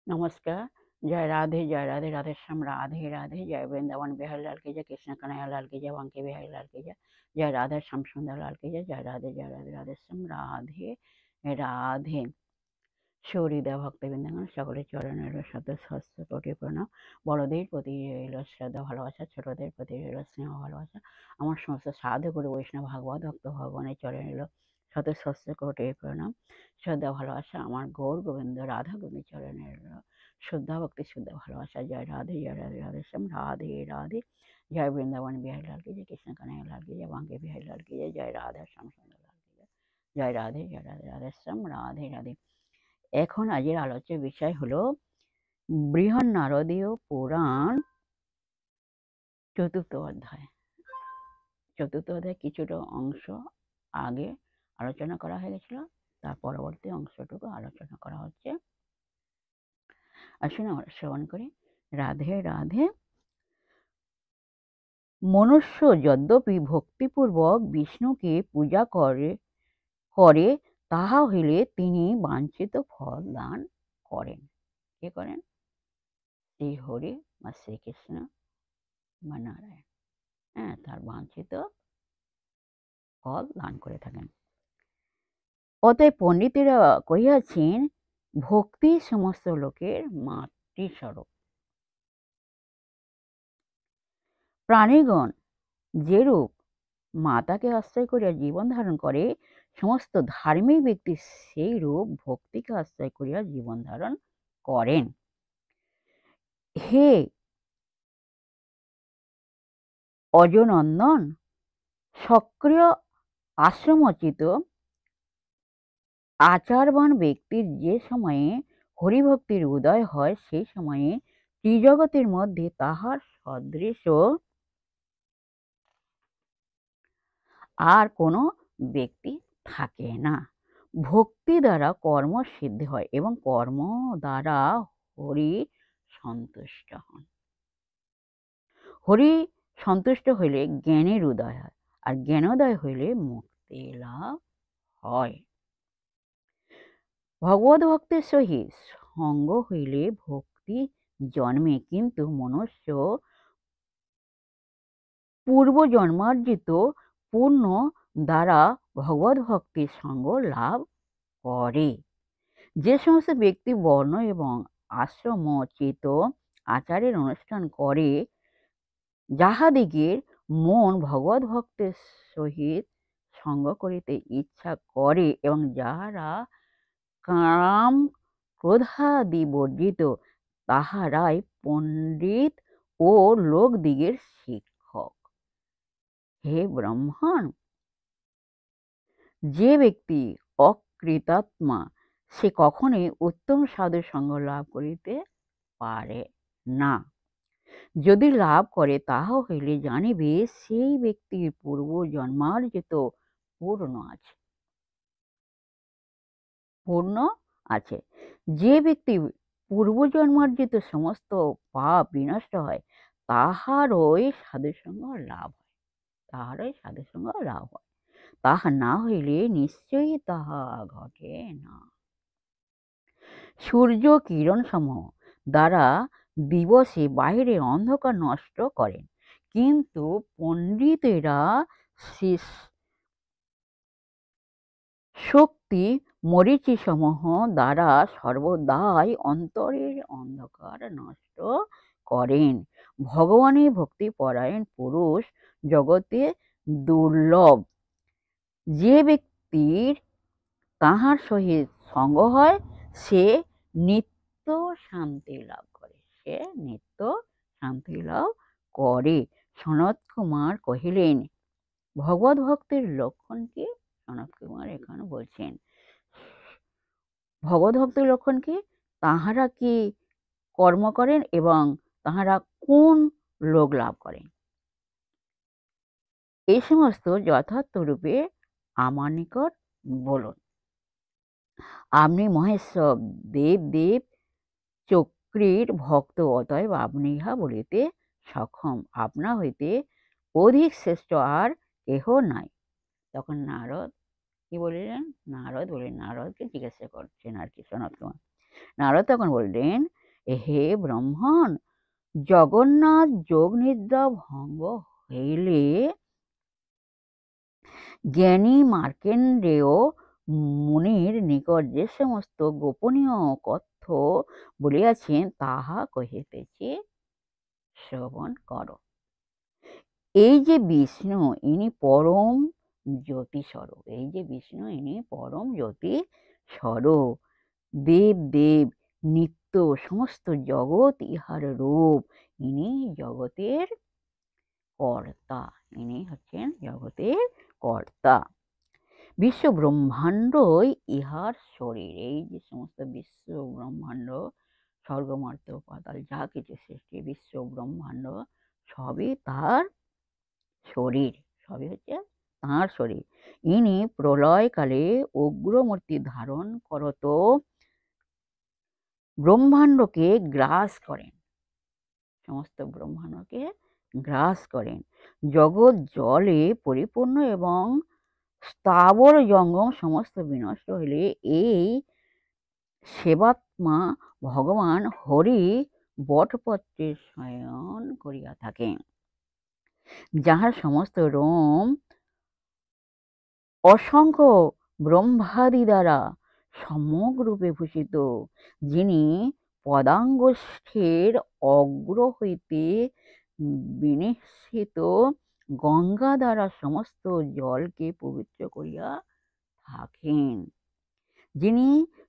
नमस्कार। जय राधे, राधेश्याम राधे राधे, जय वृंदावन बिहारी लाल की जय, कृष्ण कन्हैया लाल की जय, बांके बिहारी लाल की जय राधे श्याम सुंदर लाल की जय राधे राधेश्याम राधे राधे। সহৃদয় ভক্তবৃন্দগণ সকলের চরণে রইল শত সহস্র কোটি প্রণাম। বড়দের প্রতি রইল শ্রদ্ধা ভালোবাসা, ছোটদের প্রতি রইল স্নেহ ভালোবাসা। আমার সমস্ত সাধু গুরু বৈষ্ণব ভাগবত ভক্ত ভগবানের চরণে রইল শত সহস্র কোটি প্রণাম, শ্রদ্ধা ভালোবাসা। আমার গৌর গোবিন্দ রাধা গোবিন্দের চরণে রইল শ্রদ্ধা ভক্তি শুদ্ধ ভালোবাসা। জয় রাধে রাধেশ্যাম রাধে রাধে। জয় বৃন্দাবন বিহারী লাল কি জয়, কৃষ্ণ কানাইয়া লাল কি জয়, বাঙ্কে বিহারী লাল কি জয় রাধা শ্যাম সুন্দর লাল কি জয় রাধে রাধেশ্যাম রাধে রাধে। এখন আজের আলোচ্য বিষয় হলো বৃহন্নারদীয় পুরাণ চতুর্থ অধ্যায়। চতুর্থ অধ্যায় কিছুটা অংশ আগে আলোচনা করা হয়ে গেছিল, তার পরবর্তী অংশটুকু আলোচনা করা হচ্ছে। আসুন আমরা শ্রবণ করি। রাধে রাধে। মনুষ্য যদ্যপি ভক্তিপূর্বক বিষ্ণুকে পূজা করে তাহা হইলে তিনি বাঞ্ছিত ফল দান করেন। কে করেন? শ্রী হরি বা শ্রীকৃষ্ণ বা নারায়ণ। হ্যাঁ, তার বাঞ্ছিত ফল দান করে থাকেন। অতএব পণ্ডিতেরা কহিয়াছেন, ভক্তি সমস্ত লোকের মাতৃস্বরূপ। প্রাণীগণ যেরূপ মাতাকে আশ্রয় করিয়া জীবন ধারণ করে, সমস্ত ধার্মিক ব্যক্তি সেই রূপ ভক্তিকে আশ্রয় করিয়া জীবন ধারণ করেন। হে অজনন্দন, সক্রিয় আশ্রমোচিত আচারবান ব্যক্তির যে সময়ে হরিভক্তির উদয় হয়, সেই সময়ে ত্রিজগতের মধ্যে তাহার সদৃশ আর কোনো ব্যক্তি থাকে না। ভক্তি দ্বারা কর্ম সিদ্ধি হয় এবং কর্ম দ্বারা হরি সন্তুষ্ট হন। হরি সন্তুষ্ট হইলে জ্ঞানের উদয় হয়, আর জ্ঞানোদয় হইলে মুক্তি লাভ হয়। ভগবত ভক্তের সহিত সঙ্গ হইলে ভক্তি জন্মে, কিন্তু মনুষ্য পূর্ব জন্মার্জিত পূর্ণ দ্বারা ভগবত ভক্তির সঙ্গ লাভ করে। যে সমস্ত ব্যক্তি বর্ণ এবং আশ্রমোচিত আচারের অনুষ্ঠান করে, যাহাদিগের মন ভগবত ভক্তের সহিত সঙ্গ করিতে ইচ্ছা করে এবং যাহারা কাম ক্রোধাদি বর্জিত, তাহারাই পণ্ডিত ও লোকদিগের শিক্ষক। হে ব্রাহ্মণ, যে ব্যক্তি অকৃতাত্মা, সে কখনোই উত্তম সাধু সঙ্গ লাভ করিতে পারে না। যদি লাভ করে, তাহা হইলে জানিবে সেই ব্যক্তির পূর্ব জন্মার্জিত পূর্ণ আছে। যে ব্যক্তি পূর্বজন্মার্জিত সমস্ত পাপ বিনষ্ট হয়, তাহারই সাধুসঙ্গ লাভ হয়। তাহা না হইলে নিশ্চয়ই তাহা ঘটে না। সূর্য কিরণ সমূহ দ্বারা দিবসে বাহিরে অন্ধকার নষ্ট করেন, কিন্তু পণ্ডিতেরা শক্তি মরীচি সমূহ দ্বারা সর্বদাই অন্তরের অন্ধকার নষ্ট করেন। ভগবানের ভক্তি পরায়ণ পুরুষ জগতে দুর্লভ। যে ব্যক্তির তাহার সহিত সঙ্গ হয়, সে নিত্য শান্তি লাভ করে। সনত কুমার কহিলেন, ভগবত ভক্তের লক্ষণ কি? সনত কুমার এখানে বলছেন, ভগবত ভক্তের লক্ষণ কি? তাহারা কি কর্ম করেন এবং তাহারা কোন লোক লাভ করেন, এই সমস্ত যথার্থ রূপে আমার নিকট বলুন। আপনি মহেশ্বর দেব চক্রীর ভক্ত, অতএব আপনি ইহা বলিতে সক্ষম। আপনা হইতে অধিক শ্রেষ্ঠ আর কেহ নাই। তখন নারদ কি বলিলেন? নারদকে জিজ্ঞাসা করছেন আর কি সনত কুমার, নারদ তখন বললেন, হে ব্রাহ্মণ, জগন্নাথ যোগনিদ্রা ভঙ্গ হইলে জ্ঞানী মার্কেন্ডেয় মুনির নিকট যে সমস্ত গোপনীয় কথ্য বলিয়াছেন তাহা কহিতেছি, শ্রবণ করো। এই যে বিষ্ণু ইনি পরম জ্যোতি স্বরূপ, এই যে বিষ্ণু ইনি পরম জ্যোতি স্বরূপ, দেব দেব নিত্য সমস্ত জগৎ ইহার রূপ, ইনি জগতের কর্তা, ইনি হচ্ছেন জগতের কর্তা। বিশ্ব ব্রহ্মাণ্ডই ইহার শরীর, এই যে সমস্ত বিশ্ব ব্রহ্মাণ্ড, স্বর্গ মর্ত পাতাল যা কিছু সৃষ্টি বিশ্ব ব্রহ্মাণ্ড সবই তার শরীর, সবই হচ্ছে তাঁর শরীর। ইনি প্রলয়কালে উগ্রমূর্তি ধারণ করত ব্রহ্মাণ্ডকে গ্রাস করেন, সমস্ত ব্রহ্মাণ্ডকে গ্রাস করেন। জগৎ জলে পরিপূর্ণ এবং স্থাবর জঙ্গম সমস্ত বিনষ্ট হইলে এই সেবাত্মা ভগবান হরি বটপত্রে শয়ন করিয়া থাকেন, যাহার সমস্ত রোম অসংখ্য ব্রহ্মাদি দ্বারা সমগ্ররূপে ভূষিত, যিনি পদাঙ্গুষ্ঠের অগ্র হইতে বিনিশ্চিত গঙ্গা দ্বারা সমস্ত জলকে পবিত্র করিয়া থাকেন, যিনি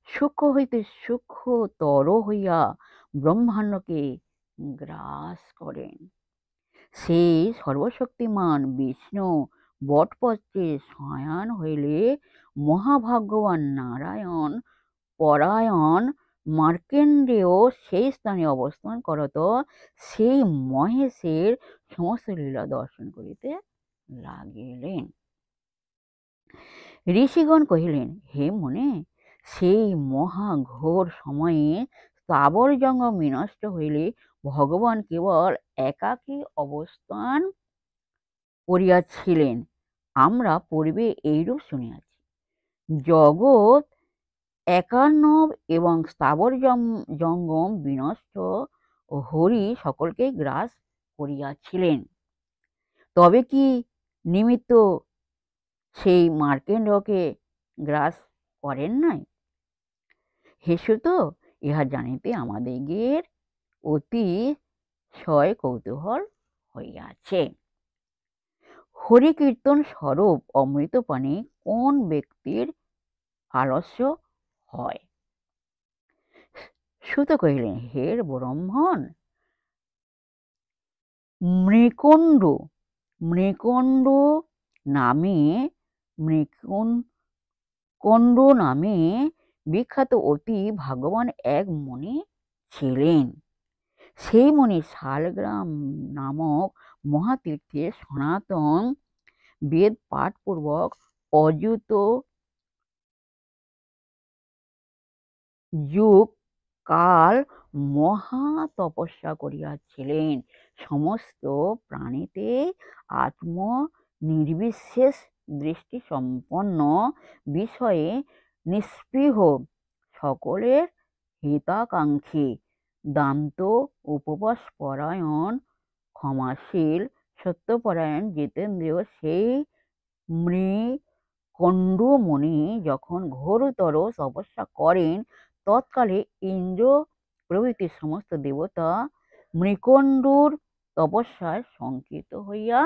সূক্ষ্ম হইতে সূক্ষ্মতর হইয়া ব্রহ্মাণ্ডকে গ্রাস করেন, সেই সর্বশক্তিমান বিষ্ণু বটপত্রে শয়ন হইলে মহাভাগ্যবান নারায়ণ পরায়ণ মার্কেন্ডেয় সেই স্থানে অবস্থান করত, সেই মহেশের সমস্ত লীলা দর্শন করিতে লাগিলেন। ঋষিগণ কহিলেন, হে মুনে, সেই মহাঘোর সময়ে স্থাবর জঙ্গম বিনষ্ট হইলে ভগবান কেবল একাকী অবস্থান করিয়াছিলেন, আমরা পূর্বে এইরূপ শুনিয়াছি। জগৎ একার্ণব এবং স্থাবর জঙ্গম বিনষ্ট হরি সকলকে গ্রাস করিয়াছিলেন, তবে কি নিমিত্ত সেই মার্কেন্ডকে গ্রাস করেন নাই? হে সুত, ইহা জানিতে আমাদিগের অতিশয় কৌতূহল হইয়াছে। হরিকীর্তন স্বরূপ অমৃতপানে কোন ব্যক্তির আলস্য হয়? সুত কহিলেন, হে ব্রাহ্মণ, মৃকণ্ড নামে বিখ্যাত অতি ভাগ্যবান এক মুনি ছিলেন। সেই মুনি শালগ্রাম নামক মহাতীর্থে সনাতন বেদ পাঠপূর্বক অযুত যুগ কাল মহা তপস্যা করিয়াছিলেন, সমস্ত প্রাণীতে আত্ম নির্বিশেষ দৃষ্টি সম্পন্ন, বিষয়ে নিস্পৃহ, সকলের হিতাকাঙ্ক্ষী, দান্ত উপবাস পরায়ণ, ক্ষমাশীল, সত্যপরায়ণ, জিতেন্দ্রিয় সেই মৃকণ্ড মুনি যখন ঘোরতর তপস্যা করেন, তৎকালে ইন্দ্র প্রভৃতি সমস্ত দেবতা মৃকণ্ডুর তপস্যায় শঙ্কিত হইয়া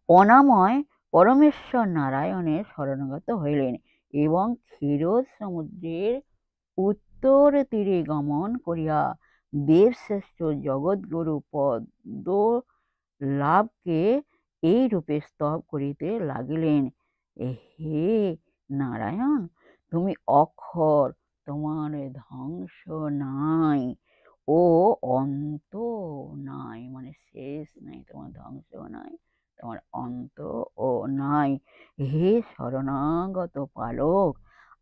অনাময় পরমেশ্বর নারায়ণের শরণাগত হইলেন এবং ক্ষীরোদ সমুদ্রের উত্তর তীরে গমন করিয়া দেবশ্রেষ্ঠ জগৎগুরু পদ লাভকে এই রূপে স্তব করিতে লাগিলেন, হে নারায়ণ, তুমি অক্ষর, তোমার ধ্বংস নাই ও অন্ত নাই, মানে শেষ নাই, তোমার ধ্বংস নাই, তোমার অন্ত ও নাই। হে শরণাগত পালক,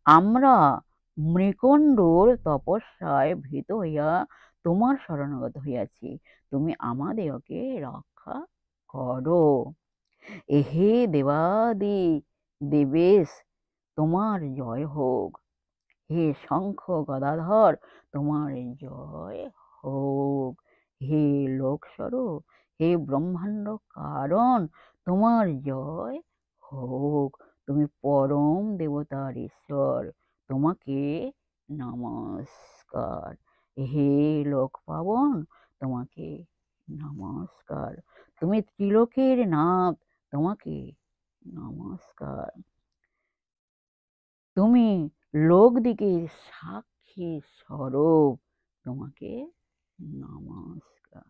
আমরা মৃকণ্ডুর তপস্যায় ভীত হইয়া তোমার শরণাগত হইয়াছি, তুমি আমাদেরকে রক্ষা করো। হে দেবাদি দেবেশ, তোমার জয় হোক। হে শঙ্খ গদাধর তোমার জয় হোক। হে লোকস্বরূপ, হে ব্রহ্মাণ্ড কারণ তোমার জয় হোক। তুমি পরম দেবতার ঈশ্বর, তোমাকে নমস্কার। হে লোক পাবন তোমাকে নমস্কার। তুমি ত্রিলোকের নাথ, তোমাকে নমস্কার। তুমি লোকদিগের সাক্ষী স্বরূপ, তোমাকে নমস্কার।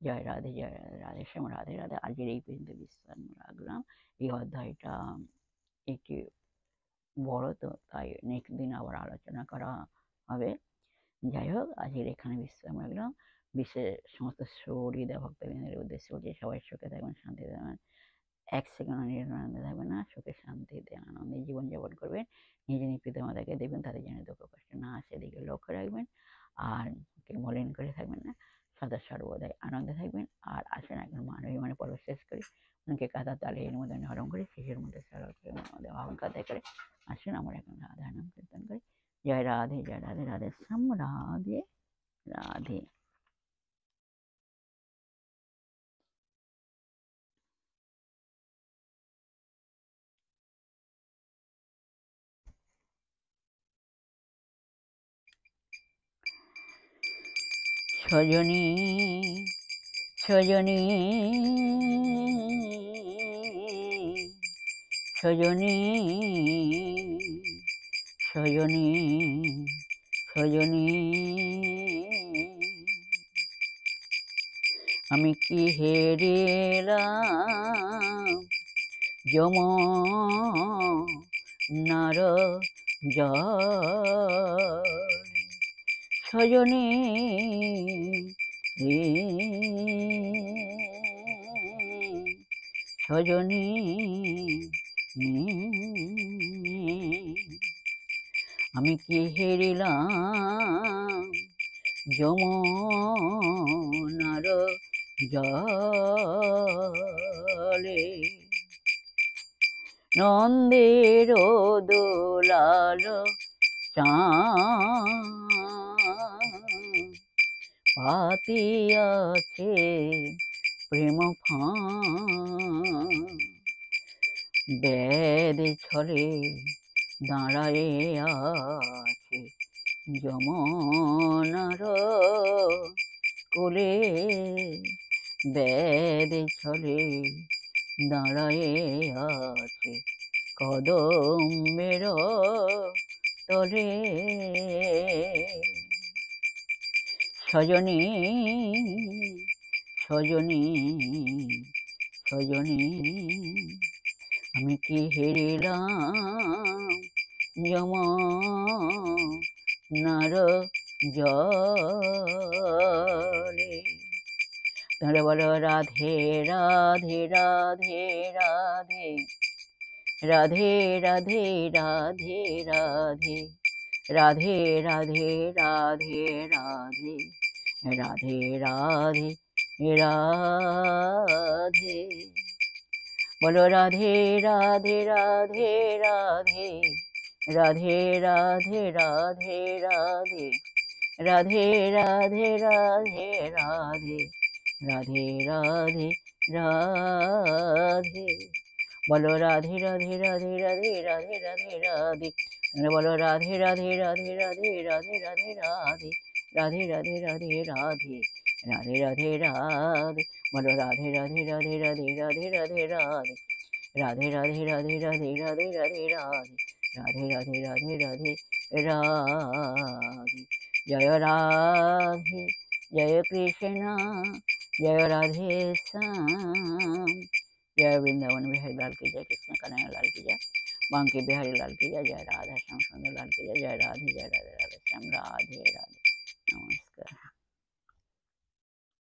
জয় রাধে, জয় রাধে, রাধে শ্যাম, রাধে রাধে। আজকের এই পর্যন্ত বিশ্রাম রাখলাম। এই অধ্যায়টা একটি বড়, তো তাই নেক্সট দিন আবার আলোচনা করা হবে। যাই হোক, আজকের এখানে বিশ্রাম রাখলাম। বিশ্বের সমস্ত হৃদয় ভক্তবৃন্দের উদ্দেশ্যে বলছি, সবাই সুখে থাকবেন, শান্তিতে থাকবেন, এক সেকেন্ড নিরানন্দে থাকবেন না, সুখে শান্তিতে আনন্দে জীবনযাপন করবেন। নিজে পিতা মাতাকে দেখবেন, তাদের জন্য দুঃখ কষ্ট না আসে দিকে লক্ষ্য রাখবেন, আর মলিন করে থাকবেন না, সদা সর্বদাই আনন্দে থাকবেন। আর আসেন এখন মানবী মানে পর্ব শেষ করি, মনকে কাদা তালে এর মধ্যে নরম করে, শিশুর মধ্যে সরল করে, মনের মধ্যে অহংকার করে আসেন আমরা এখন রাধা নাম কীর্তন করি। জয় রাধে, জয় রাধে, রাধে শ্যাম, রাধে রাধে। সজনী সজনী সজনী সজনী সজনী, আমি কি হেরিলাম যমুনার জল। সজনী সজনী, আমি কি হেরিলাম যমুনার জলে। নন্দের দোলাল চাঁদ পাতিয়াছে প্রেম ফাঁদ। বেদ ছলে দাঁড়ায়ে আছে যমুনার কোলে। বেদ ছলে দাঁড়ায়ে আছে কদমের তলে। সজনী সজনী সজনী, আমি কি হেরিলাম যমুনার জলে। তোমরা বলো রাধে রাধে রাধে রাধে রাধে রাধে রাধে রাধে রাধে রাধে রাধে রাধে রাধে রাধে রাধে। বলো রাধে রাধে রাধে রাধে রাধে রাধে রাধে রাধে রাধে রাধে রাধে রাধে রাধে রাধে রাধে। বলো রাধে রাধে রাধে রাধে রাধে রাধে রাধে। বলো রাধে রাধে রাধে রাধে রাধে রাধে রাধে রাধে রাধে রাধে রাধে রাধে রাধে রাধে। বলো রাধে রাধে রাধে রাধে রাধে রাধে রাধে রাধে রাধে রাধে রাধে রাধে রাধে রাধে রাধে রাধে রাধে রাধে রাধে। জয় রাধে, জয় কৃষ্ণ, জয় রাধে শ্যাম। जय वृंदावन बिहारी लाल की जय, कृष्ण कन्हैया लाल की जय, बांके बिहारी लाल की जय, जय राधा श्याम सुंदर लाल की जय। जय राधे, जय राधे, राधे श्याम, राधे राधे।